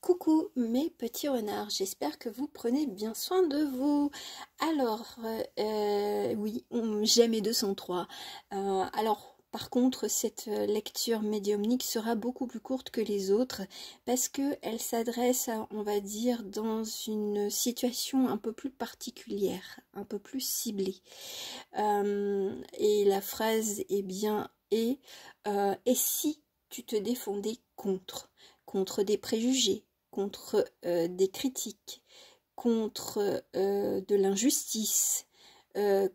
Coucou mes petits renards, j'espère que vous prenez bien soin de vous. Alors, oui, j'aime 203. Alors, par contre, cette lecture médiumnique sera beaucoup plus courte que les autres parce qu'elle s'adresse, on va dire, dans une situation un peu plus particulière, un peu plus ciblée. Et la phrase est bien « et si tu te défendais contre des préjugés, contre des critiques, contre de l'injustice,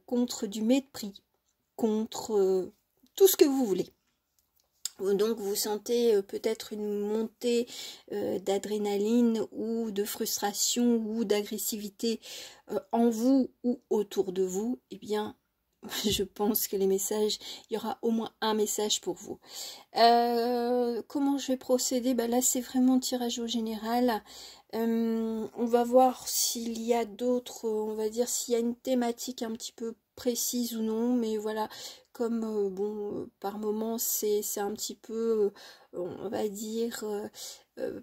contre du mépris, contre tout ce que vous voulez. Donc vous sentez peut-être une montée d'adrénaline ou de frustration ou d'agressivité en vous ou autour de vous, eh bien je pense que les messages, il y aura au moins un message pour vous. Comment je vais procéder? Là, c'est vraiment tirage au général. On va voir s'il y a d'autres, on va dire, s'il y a une thématique un petit peu précise ou non. Mais voilà, comme, par moment, c'est un petit peu, on va dire,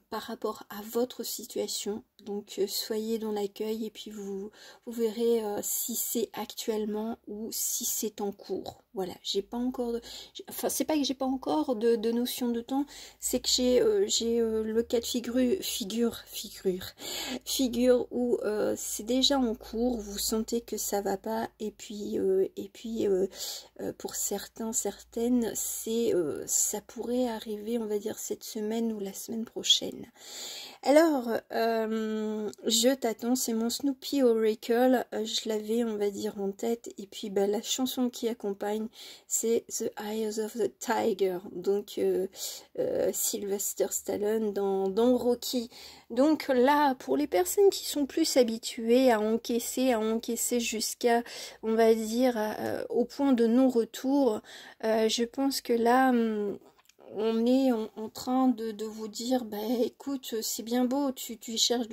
par rapport à votre situation. Donc, soyez dans l'accueil et puis vous verrez si c'est actuellement ou si c'est en cours. Voilà, j'ai pas encore enfin, c'est pas que j'ai pas encore de notion de temps, c'est que j'ai le cas de figure où c'est déjà en cours, vous sentez que ça va pas et puis pour certaines, ça pourrait arriver, on va dire, cette semaine ou la semaine prochaine. Alors, je t'attends, c'est mon Snoopy Oracle, je l'avais, on va dire, en tête, et puis la chanson qui accompagne, c'est The Eyes of the Tiger, donc Sylvester Stallone dans Rocky. Donc là, pour les personnes qui sont plus habituées à encaisser jusqu'à, on va dire, au point de non-retour, je pense que là... on est en train de vous dire, écoute, c'est bien beau, tu cherches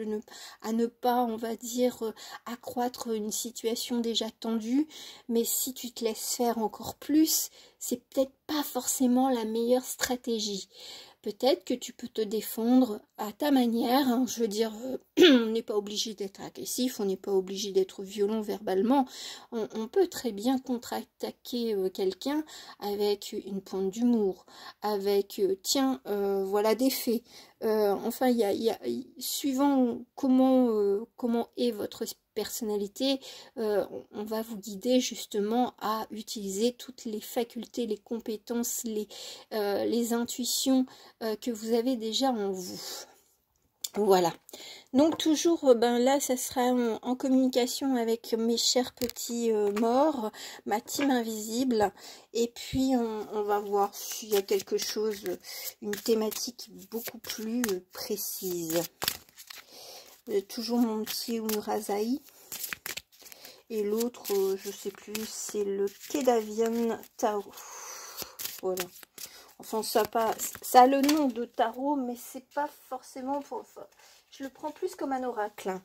à ne pas, on va dire, accroître une situation déjà tendue, mais si tu te laisses faire encore plus, c'est peut-être pas forcément la meilleure stratégie. Peut-être que tu peux te défendre à ta manière, hein. Je veux dire, on n'est pas obligé d'être agressif, on n'est pas obligé d'être violent verbalement. On peut très bien contre-attaquer quelqu'un avec une pointe d'humour, avec tiens, voilà des faits. Enfin, suivant comment est votre personnalité, on va vous guider justement à utiliser toutes les facultés, les compétences, les intuitions que vous avez déjà en vous. Voilà. Donc toujours, là, ça sera en communication avec mes chers petits morts, ma team invisible. Et puis, on va voir s'il y a quelque chose, une thématique beaucoup plus précise. Toujours mon petit Urasaï. Et l'autre, je sais plus, c'est le Kedavian Tao. Voilà. Enfin, ça a le nom de tarot, mais c'est pas forcément pour... Je le prends plus comme un oracle.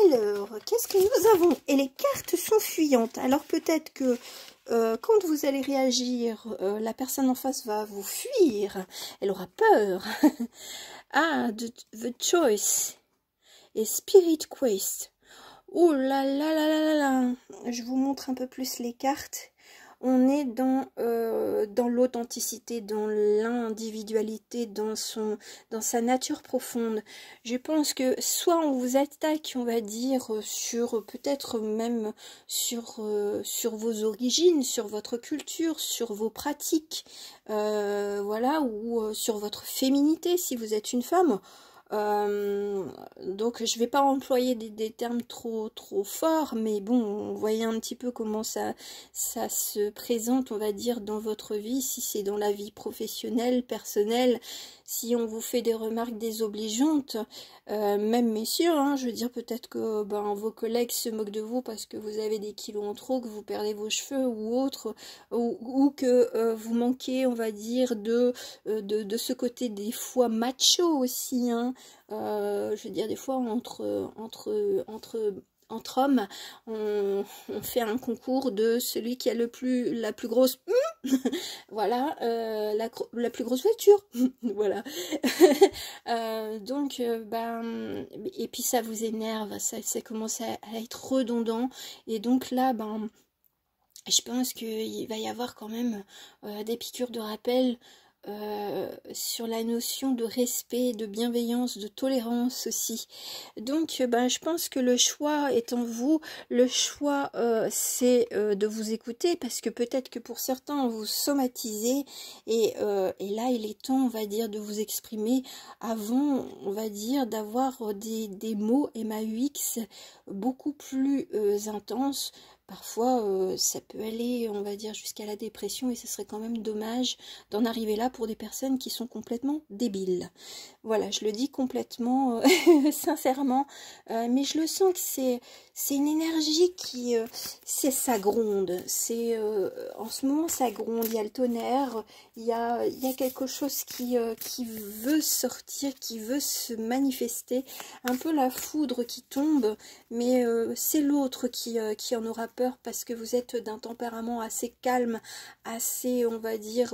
Alors, qu'est-ce que nous avons? Et les cartes sont fuyantes. Alors peut-être que quand vous allez réagir, la personne en face va vous fuir. Elle aura peur. Ah, the choice. Et Spirit Quest. Oh là là là là là là. Je vous montre un peu plus les cartes. On est dans l'authenticité, dans l'individualité, dans sa nature profonde. Je pense que soit on vous attaque, on va dire, sur peut-être même sur vos origines, sur votre culture, sur vos pratiques, voilà, ou sur votre féminité si vous êtes une femme. Donc je vais pas employer des termes trop forts, mais bon, vous voyez un petit peu comment ça se présente, on va dire, dans votre vie, si c'est dans la vie professionnelle, personnelle, si on vous fait des remarques désobligeantes, même messieurs, hein, je veux dire, peut-être que vos collègues se moquent de vous parce que vous avez des kilos en trop, que vous perdez vos cheveux ou autre, ou que vous manquez, on va dire, de ce côté des fois macho aussi, hein. Je veux dire, des fois entre hommes, on fait un concours de celui qui a la plus grosse Voilà, la plus grosse voiture. Voilà. Donc, ben, et puis ça vous énerve, ça commence à être redondant. Et donc là, ben, je pense qu'il va y avoir quand même des piqûres de rappel sur la notion de respect, de bienveillance, de tolérance aussi. Donc ben, je pense que le choix est en vous. Le choix c'est de vous écouter, parce que peut-être que pour certains vous somatisez, et là il est temps, on va dire, de vous exprimer avant, on va dire, d'avoir des mots MAUX beaucoup plus intenses. Parfois, ça peut aller, on va dire, jusqu'à la dépression, et ce serait quand même dommage d'en arriver là pour des personnes qui sont complètement débiles. Voilà, je le dis complètement sincèrement, mais je le sens que c'est une énergie qui ça gronde. En ce moment ça gronde, il y a le tonnerre, il y a quelque chose qui veut sortir, qui veut se manifester, un peu la foudre qui tombe, mais c'est l'autre qui en aura peur, parce que vous êtes d'un tempérament assez calme, assez, on va dire,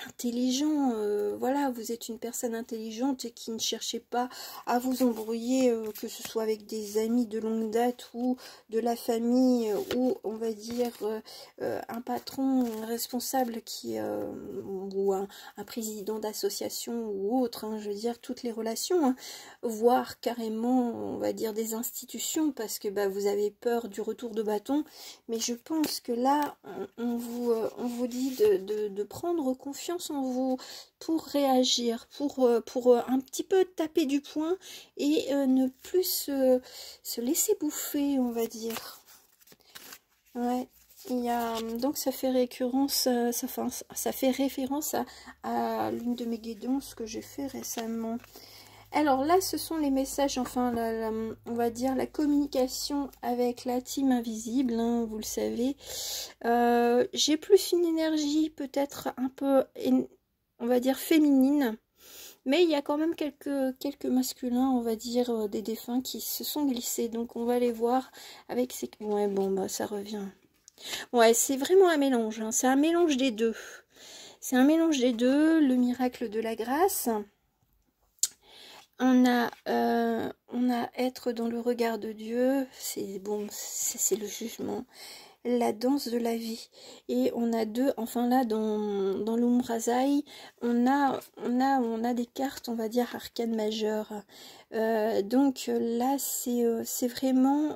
intelligent. Voilà, vous êtes une personne intelligente et qui ne cherchez pas à vous embrouiller, que ce soit avec des amis de longue date ou de la famille, ou on va dire un patron, un responsable ou un président d'association ou autre, hein, je veux dire toutes les relations, hein, voire carrément, on va dire, des institutions, parce que bah, vous avez peur du retour de bâton. Mais je pense que là on vous dit de prendre confiance en vous pour réagir, pour un petit peu taper du poing, et ne plus se laisser bouffer, on va dire. Ouais. Donc ça fait récurrence, ça fait référence à l'une de mes guidances que j'ai fait récemment. Alors là, ce sont les messages, enfin, on va dire la communication avec la team invisible, hein, vous le savez. J'ai plus une énergie peut-être un peu, on va dire, féminine. Mais il y a quand même quelques masculins, on va dire, des défunts qui se sont glissés. Donc on va les voir avec ces... Ouais, bon, bah ça revient. Ouais, c'est vraiment un mélange, hein. C'est un mélange des deux. C'est un mélange des deux, le miracle de la grâce. On a être dans le regard de Dieu, c'est bon, c'est le jugement, la danse de la vie. Et on a deux, enfin là dans l'Umbrazaï, on a des cartes, on va dire, arcanes majeures. Donc là c'est vraiment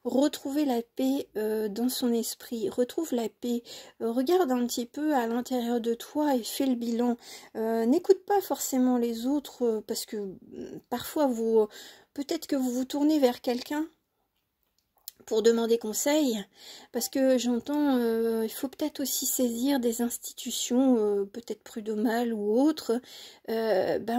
retrouver la paix dans son esprit, retrouve la paix, regarde un petit peu à l'intérieur de toi et fais le bilan. N'écoute pas forcément les autres, parce que parfois peut-être que vous vous tournez vers quelqu'un pour demander conseil, parce que j'entends, il faut peut-être aussi saisir des institutions, peut-être prud'homales ou autres,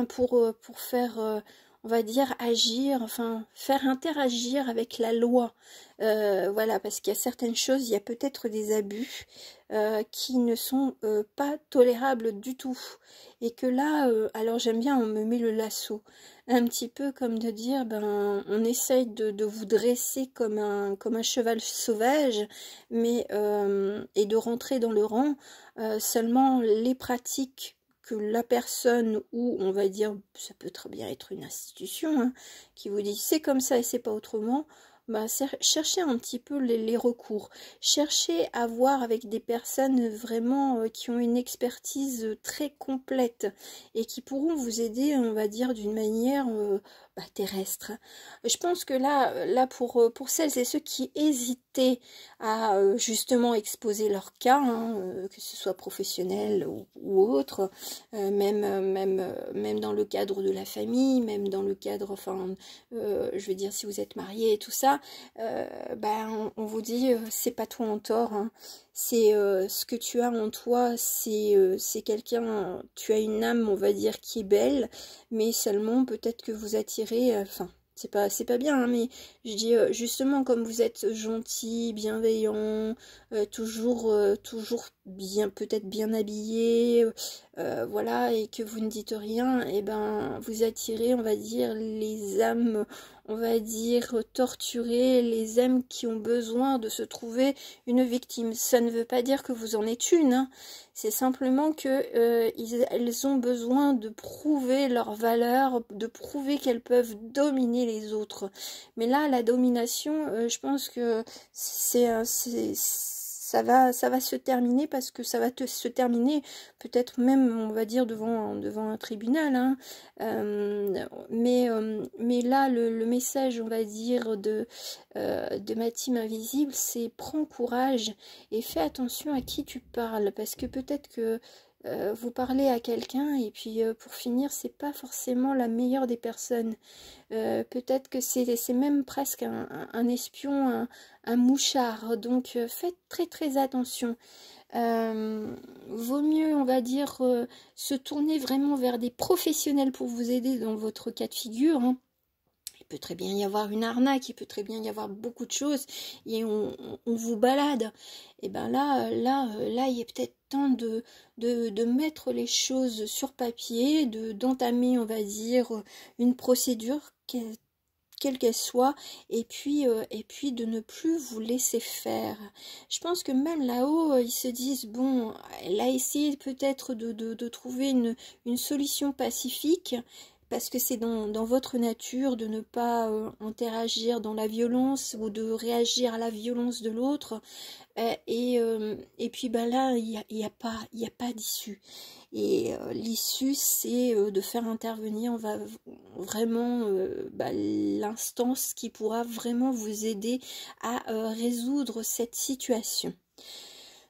pour faire, on va dire, agir, enfin, faire interagir avec la loi. Voilà, parce qu'il y a certaines choses, il y a peut-être des abus qui ne sont pas tolérables du tout. Et que là, alors j'aime bien, on me met le lasso. Un petit peu comme de dire, ben, on essaye de vous dresser comme un cheval sauvage, mais et de rentrer dans le rang. Seulement les pratiques que la personne, ou on va dire, ça peut très bien être une institution, hein, qui vous dit c'est comme ça et c'est pas autrement, bah, cherchez un petit peu les recours, cherchez à voir avec des personnes vraiment qui ont une expertise très complète et qui pourront vous aider, on va dire, d'une manière terrestre. Je pense que là pour celles et ceux qui hésitaient à justement exposer leur cas, hein, que ce soit professionnel ou autre, même dans le cadre de la famille, même dans le cadre, enfin, je veux dire, si vous êtes marié et tout ça, on vous dit, c'est pas toi en tort, hein. C'est ce que tu as en toi, c'est quelqu'un, tu as une âme, on va dire, qui est belle, mais seulement peut-être que vous attirez, enfin, c'est pas bien, hein, mais je dis justement, comme vous êtes gentil, bienveillant, toujours bien peut-être bien habillé, voilà, et que vous ne dites rien, et ben vous attirez, on va dire, les âmes, on va dire, torturées, les âmes qui ont besoin de se trouver une victime. Ça ne veut pas dire que vous en êtes une, hein. C'est simplement que elles ont besoin de prouver leur valeur, de prouver qu'elles peuvent dominer les autres. Mais là, la domination, je pense que ça va se terminer, parce que ça va se terminer peut-être même, on va dire, devant un tribunal, hein. Mais là, le message, on va dire, de ma team invisible, c'est prends courage et fais attention à qui tu parles, parce que peut-être que vous parlez à quelqu'un et puis pour finir, c'est pas forcément la meilleure des personnes. Peut-être que c'est même presque un espion, un mouchard. Donc faites très très attention. Vaut mieux, on va dire, se tourner vraiment vers des professionnels pour vous aider dans votre cas de figure, hein. Il peut très bien y avoir une arnaque, il peut très bien y avoir beaucoup de choses, et on vous balade. Et ben là, il est peut-être temps de mettre les choses sur papier, d'entamer, on va dire, une procédure quelle qu'elle soit, et puis de ne plus vous laisser faire. Je pense que même là-haut, ils se disent, bon, elle a essayé peut-être de trouver une solution pacifique, parce que c'est dans votre nature de ne pas interagir dans la violence ou de réagir à la violence de l'autre. Et puis ben là, il y a pas d'issue. Et l'issue, c'est de faire intervenir, on va vraiment l'instance qui pourra vraiment vous aider à résoudre cette situation.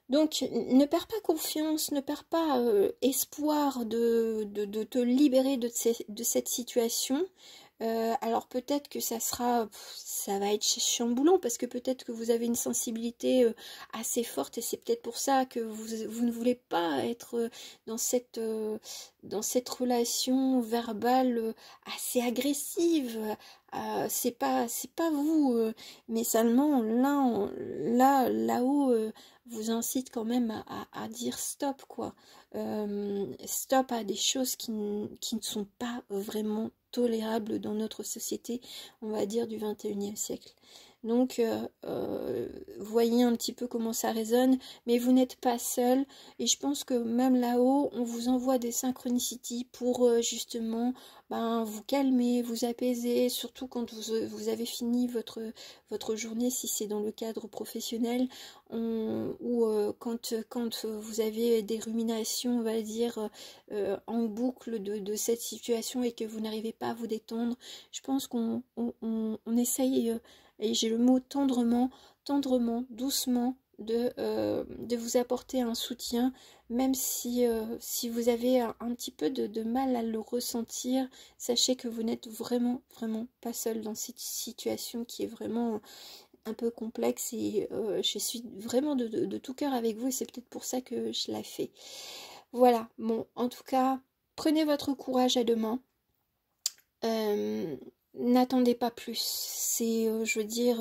Donc, ne perds pas confiance, ne perds pas espoir de te libérer de cette situation. Alors peut-être que ça va être chamboulant, parce que peut-être que vous avez une sensibilité assez forte, et c'est peut-être pour ça que vous ne voulez pas être dans cette relation verbale assez agressive. C'est pas vous, mais seulement là-haut vous incite quand même à dire stop, quoi. Stop à des choses qui ne sont pas vraiment tolérables dans notre société, on va dire, du 21e siècle. Donc, voyez un petit peu comment ça résonne, mais vous n'êtes pas seul, et je pense que même là-haut, on vous envoie des synchronicités pour justement vous calmer, vous apaiser, surtout quand vous avez fini votre journée, si c'est dans le cadre professionnel, ou quand vous avez des ruminations, on va dire, en boucle de cette situation, et que vous n'arrivez pas à vous détendre. Je pense qu'on essaye, et j'ai le mot tendrement, doucement, de vous apporter un soutien, même si vous avez un petit peu de mal à le ressentir. Sachez que vous n'êtes vraiment pas seul dans cette situation qui est vraiment un peu complexe, et je suis vraiment de tout cœur avec vous, et c'est peut-être pour ça que je la fais. Voilà, bon, en tout cas, prenez votre courage à deux mains. N'attendez pas plus. C'est, je veux dire,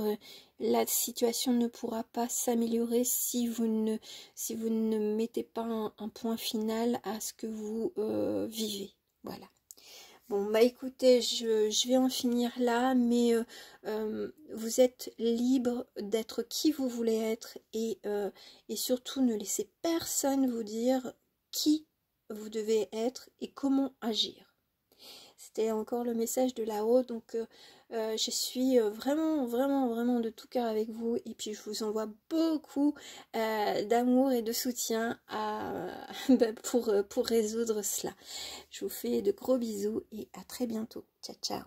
la situation ne pourra pas s'améliorer si vous ne mettez pas un point final à ce que vous vivez. Voilà. Bon, bah écoutez, je vais en finir là, mais vous êtes libre d'être qui vous voulez être, et surtout ne laissez personne vous dire qui vous devez être et comment agir. C'était encore le message de là-haut, donc je suis vraiment de tout cœur avec vous, et puis je vous envoie beaucoup d'amour et de soutien pour résoudre cela. Je vous fais de gros bisous et à très bientôt. Ciao, ciao.